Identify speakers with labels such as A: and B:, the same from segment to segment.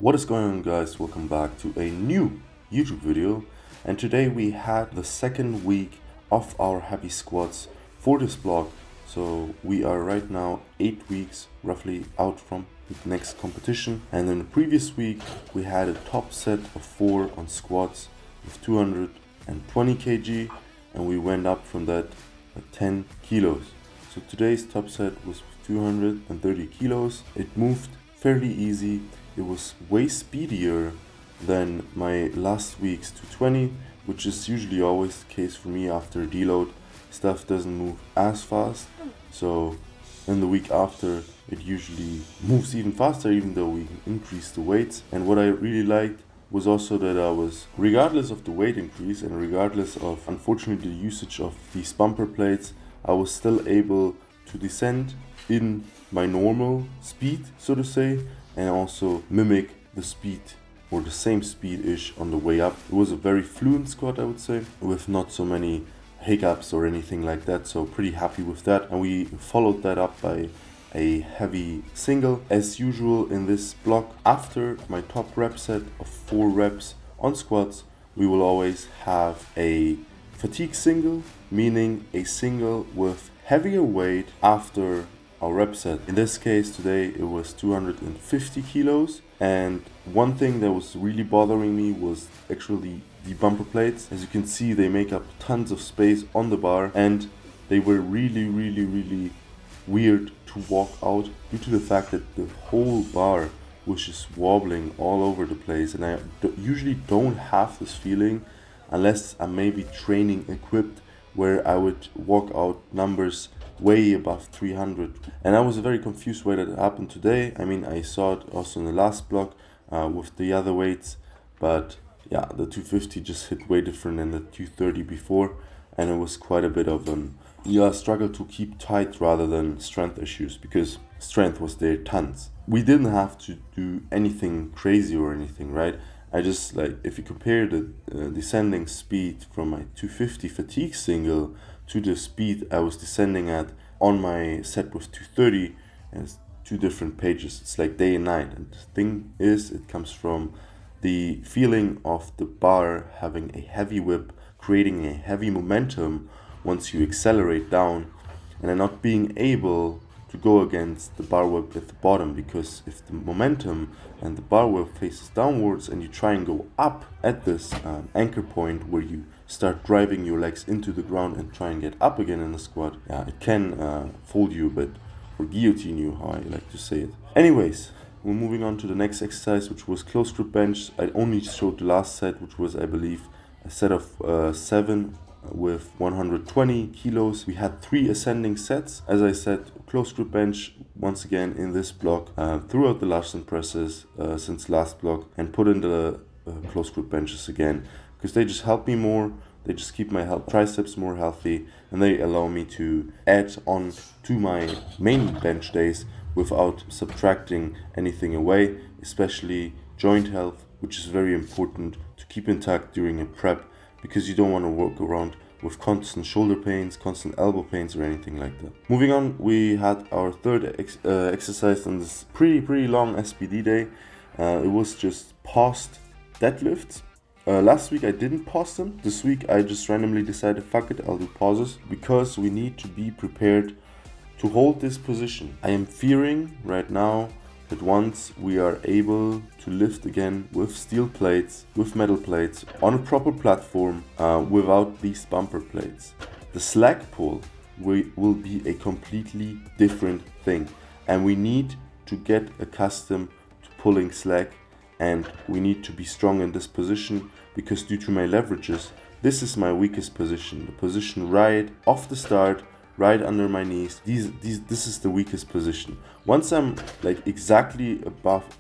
A: What is going on, guys? Welcome back to a new YouTube video, and today we had the second week of our happy squats for this blog. So we are right now 8 weeks roughly out from the next competition, and in the previous week we had a top set of 4 on squats with 220 kg, and we went up from that at 10 kilos. So today's top set was 230 kilos. It moved fairly easy. It was way speedier than my last week's 220, which is usually always the case for me after deload. Stuff doesn't move as fast, so in the week after it usually moves even faster, even though we increase the weights. And what I really liked was also that I was, regardless of the weight increase and regardless of unfortunately the usage of these bumper plates, I was still able to descend in my normal speed, so to say, and also mimic the speed or the same speed-ish on the way up. It was a very fluent squat, I would say, with not so many hiccups or anything like that, so pretty happy with that. And we followed that up by a heavy single. As usual in this block, after my top rep set of 4 reps on squats, we will always have a fatigue single, meaning a single with heavier weight after our rep set. In this case today it was 250 kilos, and one thing that was really bothering me was actually the bumper plates. As you can see, they make up tons of space on the bar, and they were really weird to walk out due to the fact that the whole bar was just wobbling all over the place. And I usually don't have this feeling unless I'm maybe training equipped, where I would walk out numbers way above 300. And I was very confused why that happened today. I mean, I saw it also in the last block with the other weights, but yeah, the 250 just hit way different than the 230 before, and it was quite a bit of an struggle to keep tight rather than strength issues, because strength was there tons. We didn't have to do anything crazy or anything, right? I just, like, if you compare the descending speed from my 250 fatigue single to the speed I was descending at on my set with 230, and it's 2 different pages. It's like day and night. And the thing is, it comes from the feeling of the bar having a heavy whip, creating a heavy momentum once you accelerate down, and then not being able to go against the bar whip at the bottom, because if the momentum and the bar whip faces downwards and you try and go up at this anchor point where you start driving your legs into the ground and try and get up again in the squat, it can fold you a bit, or guillotine you, how I like to say it. Anyways, we're moving on to the next exercise, which was close grip bench. I only showed the last set, which was, I believe, a set of 7 with 120 kilos. We had 3 ascending sets. As I said, close grip bench once again in this block, throughout the Larsen presses since last block, and put in the close grip benches again, because they just help me more. They just keep my triceps more healthy, and they allow me to add on to my main bench days without subtracting anything away, especially joint health, which is very important to keep intact during a prep, because you don't want to walk around with constant shoulder pains, constant elbow pains, or anything like that. Moving on, we had our third exercise on this pretty long SBD day. It was just paused deadlifts. Last week I didn't pause them. This week I just randomly decided, fuck it, I'll do pauses, because we need to be prepared to hold this position. I am fearing right now that once we are able to lift again with steel plates, with metal plates, on a proper platform, without these bumper plates, the slack pull will be a completely different thing. And we need to get accustomed to pulling slack, and we need to be strong in this position, because due to my leverages, this is my weakest position. The position right off the start, right under my knees. This is the weakest position. Once I'm like exactly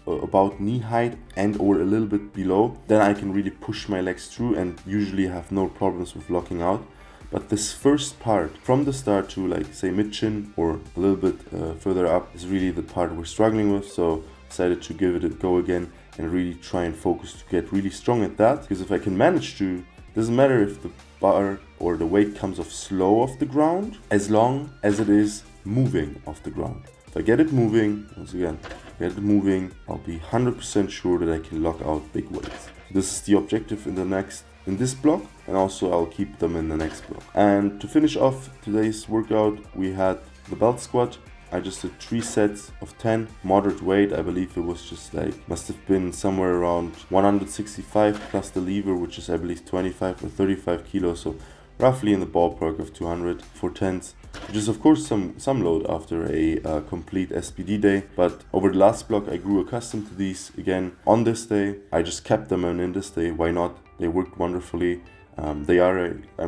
A: about knee height and or a little bit below, then I can really push my legs through and usually have no problems with locking out. But this first part, from the start to, like, say, mid chin or a little bit further up, is really the part we're struggling with. So decided to give it a go again and really try and focus to get really strong at that. Because if I can manage to, doesn't matter if the bar or the weight comes off slow off the ground, as long as it is moving off the ground. If I get it moving, once again, get it moving, I'll be 100% sure that I can lock out big weights. This is the objective in this block, and also I'll keep them in the next block. And to finish off today's workout, we had the belt squat. I just did 3 sets of 10, moderate weight. I believe it was just like, must have been somewhere around 165 plus the lever, which is I believe 25 or 35 kilos, so roughly in the ballpark of 200 for 10s, which is of course some load after a complete SBD day. But over the last block I grew accustomed to these again on this day. I just kept them in this day, why not? They worked wonderfully. I'm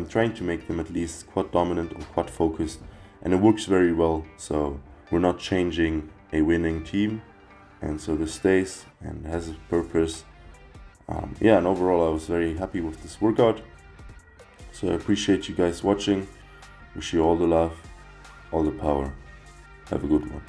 A: trying to make them at least quad dominant or quad focused, and it works very well. So we're not changing a winning team, and so this stays and has a purpose. And overall I was very happy with this workout. So I appreciate you guys watching. Wish you all the love, all the power. Have a good one.